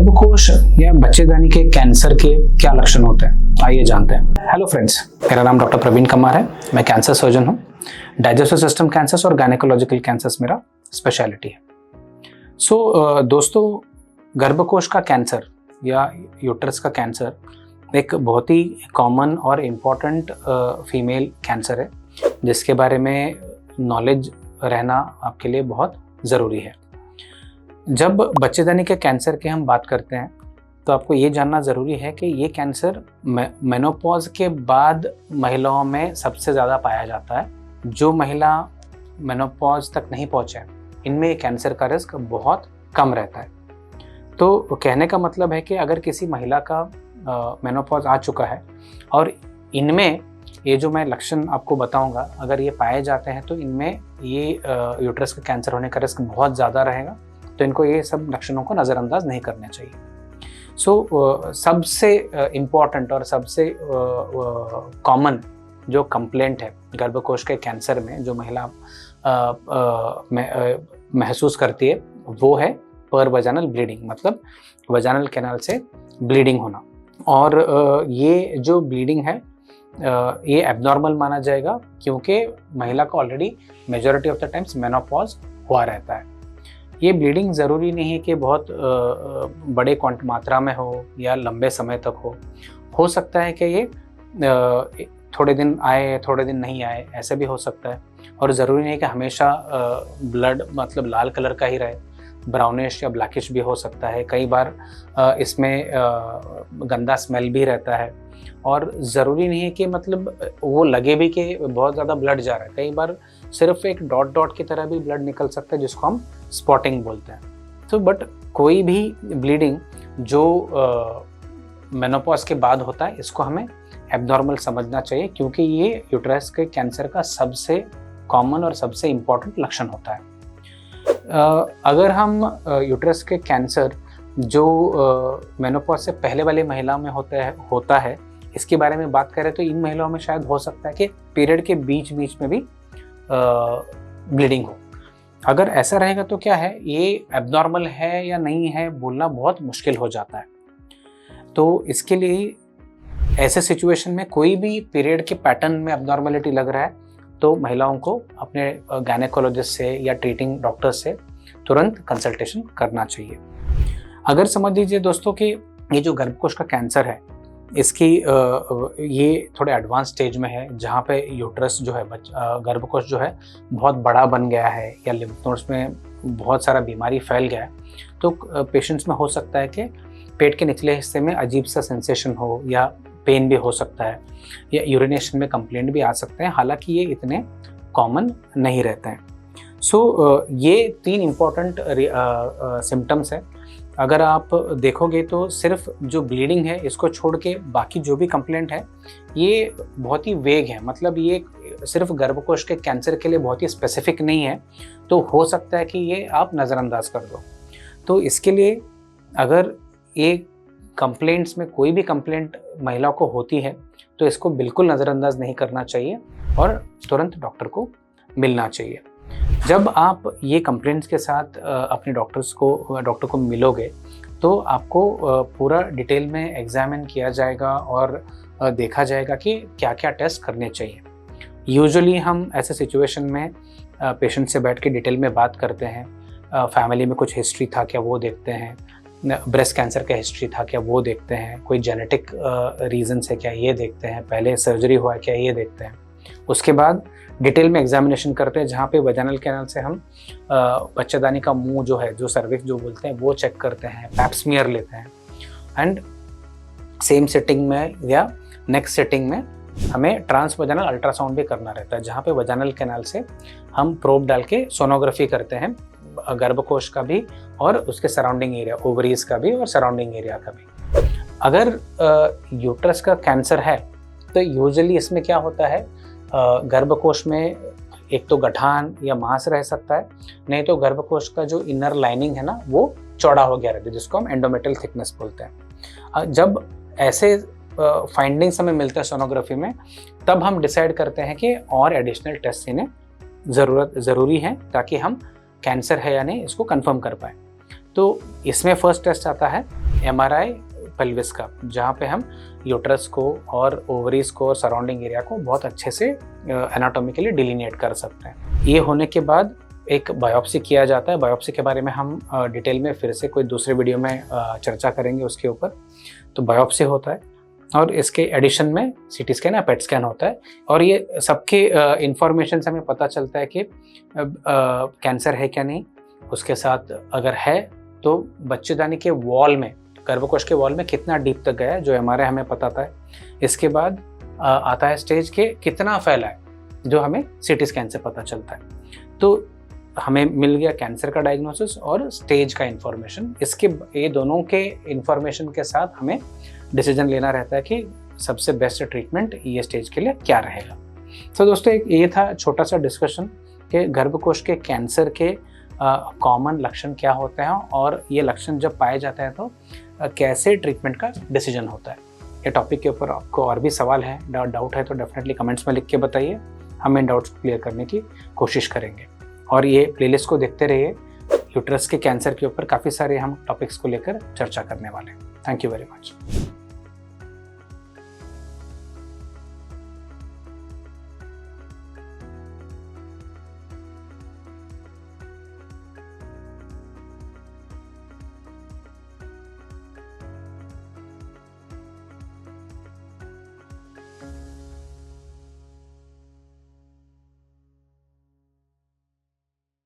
गर्भकोश या बच्चेदानी के कैंसर के क्या लक्षण होते हैं, आइए जानते हैं। हेलो फ्रेंड्स, मेरा नाम डॉक्टर प्रवीण कमार है। मैं कैंसर सर्जन हूँ। डाइजेस्टिव सिस्टम कैंसर्स और गायनेकोलॉजिकल कैंसर्स मेरा स्पेशलिटी है। दोस्तों, गर्भकोश का कैंसर या यूट्रस का कैंसर एक बहुत ही कॉमन और इम्पॉर्टेंट फीमेल कैंसर है, जिसके बारे में नॉलेज रहना आपके लिए बहुत ज़रूरी है। जब बच्चेदानी के कैंसर की हम बात करते हैं तो आपको ये जानना ज़रूरी है कि ये कैंसर मेनोपॉज के बाद महिलाओं में सबसे ज़्यादा पाया जाता है। जो महिला मेनोपॉज तक नहीं पहुँचे, इनमें कैंसर का रिस्क बहुत कम रहता है। तो कहने का मतलब है कि अगर किसी महिला का मेनोपॉज आ चुका है और इनमें ये जो मैं लक्षण आपको बताऊंगा, अगर ये पाए जाते हैं तो इनमें ये यूट्रस का कैंसर होने का रिस्क बहुत ज़्यादा रहेगा। तो इनको ये सब लक्षणों को नज़रअंदाज नहीं करना चाहिए। सबसे इम्पॉर्टेंट और सबसे कॉमन जो कंप्लेंट है गर्भकोश के कैंसर में, जो महिला महसूस करती है, वो है पर वजानल ब्लीडिंग, मतलब वजानल कैनाल से ब्लीडिंग होना। और ये जो ब्लीडिंग है ये एबनॉर्मल माना जाएगा, क्योंकि महिला को already majority of the times menopause हुआ रहता है। ये ब्लीडिंग ज़रूरी नहीं है कि बहुत बड़े मात्रा में हो या लंबे समय तक हो सकता है कि ये थोड़े दिन आए थोड़े दिन नहीं आए, ऐसे भी हो सकता है। और ज़रूरी नहीं है कि हमेशा ब्लड मतलब लाल कलर का ही रहे, ब्राउनिश या ब्लैकिश भी हो सकता है। कई बार इसमें गंदा स्मेल भी रहता है, और ज़रूरी नहीं है कि मतलब वो लगे भी कि बहुत ज़्यादा ब्लड जा रहा है। कई बार सिर्फ एक डॉट डॉट की तरह भी ब्लड निकल सकता है, जिसको हम स्पॉटिंग बोलते हैं। तो बट कोई भी ब्लीडिंग जो मेनोपॉज के बाद होता है, इसको हमें एबनॉर्मल समझना चाहिए, क्योंकि ये यूट्रस के कैंसर का सबसे कॉमन और सबसे इम्पॉर्टेंट लक्षण होता है। अगर हम यूट्रस के कैंसर जो मेनोपॉज से पहले वाली महिलाओं में होता है, इसके बारे में बात करें तो इन महिलाओं में शायद हो सकता है कि पीरियड के बीच में भी ब्लीडिंग हो। अगर ऐसा रहेगा तो क्या है, ये एबनॉर्मल है या नहीं है बोलना बहुत मुश्किल हो जाता है। तो इसके लिए ऐसे सिचुएशन में कोई भी पीरियड के पैटर्न में एबनॉर्मलिटी लग रहा है तो महिलाओं को अपने गायनेकोलॉजिस्ट से या ट्रीटिंग डॉक्टर से तुरंत कंसल्टेशन करना चाहिए। अगर समझ लीजिए दोस्तों कि ये जो गर्भकोश का कैंसर है, इसकी ये थोड़े एडवांस स्टेज में है, जहाँ पे यूट्रस जो है गर्भकोश जो है बहुत बड़ा बन गया है, या लिम्फ नोड्स में बहुत सारा बीमारी फैल गया है, तो पेशेंट्स में हो सकता है कि पेट के निचले हिस्से में अजीब सा सेंसेशन हो, या पेन भी हो सकता है, या यूरिनेशन में कंप्लेंट भी आ सकते हैं। हालांकि ये इतने कॉमन नहीं रहते हैं। ये 3 इम्पॉर्टेंट सिम्टम्स है। अगर आप देखोगे तो सिर्फ जो ब्लीडिंग है, इसको छोड़ के बाकी जो भी कंप्लेंट है ये बहुत ही वेग है, मतलब ये सिर्फ गर्भकोश के कैंसर के लिए बहुत ही स्पेसिफिक नहीं है। तो हो सकता है कि ये आप नज़रअंदाज कर दो। तो इसके लिए अगर ये कंप्लेंट्स में कोई भी कंप्लेंट महिला को होती है तो इसको बिल्कुल नज़रअंदाज नहीं करना चाहिए और तुरंत डॉक्टर को मिलना चाहिए। जब आप ये कंप्लेंट्स के साथ अपने डॉक्टर को मिलोगे तो आपको पूरा डिटेल में एग्जामिन किया जाएगा और देखा जाएगा कि क्या क्या टेस्ट करने चाहिए। यूजुअली हम ऐसे सिचुएशन में पेशेंट से बैठ के डिटेल में बात करते हैं। फैमिली में कुछ हिस्ट्री था क्या, वो देखते हैं। ब्रेस्ट कैंसर का हिस्ट्री था क्या, वो देखते हैं। कोई जेनेटिक रीज़न से क्या, ये देखते हैं। पहले सर्जरी हुआ क्या, ये देखते हैं। उसके बाद डिटेल में एग्जामिनेशन करते हैं, जहाँ पे वजाइनल कैनाल से हम बच्चेदानी का मुंह जो है, जो सर्विक्स जो बोलते हैं, वो चेक करते हैं। पैप स्मीयर लेते हैं। एंड सेम सेटिंग में या नेक्स्ट सेटिंग में हमें ट्रांसवजाइनल अल्ट्रासाउंड भी करना रहता है, जहाँ पे वजाइनल कैनाल से हम प्रोब डाल के सोनोग्राफी करते हैं, गर्भकोश का भी और उसके सराउंडिंग एरिया, ओवरीज का भी और सराउंडिंग एरिया का भी। अगर यूट्रस का कैंसर है तो यूजुअली इसमें क्या होता है, गर्भकोश में एक तो गठान या मांस रह सकता है, नहीं तो गर्भकोश का जो इनर लाइनिंग है ना, वो चौड़ा हो गया रहता है, जिसको हम एंडोमेट्रियल थिकनेस बोलते हैं। जब ऐसे फाइंडिंग्स हमें मिलते हैं सोनोग्राफी में, तब हम डिसाइड करते हैं कि और एडिशनल टेस्ट इन्हें ज़रूरी है, ताकि हम कैंसर है या नहीं इसको कंफर्म कर पाए। तो इसमें फर्स्ट टेस्ट आता है MRI पेल्विस का, जहाँ पे हम यूट्रस को और ओवरीज को और सराउंडिंग एरिया को बहुत अच्छे से एनाटॉमिकली डिलीनिएट कर सकते हैं। ये होने के बाद एक बायोप्सी किया जाता है। बायोप्सी के बारे में हम डिटेल में फिर से कोई दूसरे वीडियो में चर्चा करेंगे उसके ऊपर। तो बायोप्सी होता है और इसके एडिशन में CT स्कैन या PET स्कैन होता है, और ये सबके इंफॉर्मेशन से हमें पता चलता है कि कैंसर है क्या नहीं। उसके साथ अगर है तो बच्चेदानी के वॉल में, गर्भकोश के वॉल में कितना डीप तक गया है, जो MRI हमें बताता है। इसके बाद आता है स्टेज के कितना फैला है, जो हमें CT स्कैन से पता चलता है। तो हमें मिल गया कैंसर का डायग्नोसिस और स्टेज का इंफॉर्मेशन। ये दोनों के इंफॉर्मेशन के साथ हमें डिसीजन लेना रहता है कि सबसे बेस्ट ट्रीटमेंट ये स्टेज के लिए क्या रहेगा। तो दोस्तों ये था छोटा सा डिस्कशन कि गर्भकोश के कैंसर के कॉमन लक्षण क्या होते हैं, और ये लक्षण जब पाए जाते हैं तो कैसे ट्रीटमेंट का डिसीजन होता है। ये टॉपिक के ऊपर आपको और भी सवाल है, डाउट है तो डेफिनेटली कमेंट्स में लिख के बताइए, हम इन डाउट्स को क्लियर करने की कोशिश करेंगे। और ये प्लेलिस्ट को देखते रहिए, यूट्रस के कैंसर के ऊपर काफ़ी सारे हम टॉपिक्स को लेकर चर्चा करने वाले हैं। Thank you very much.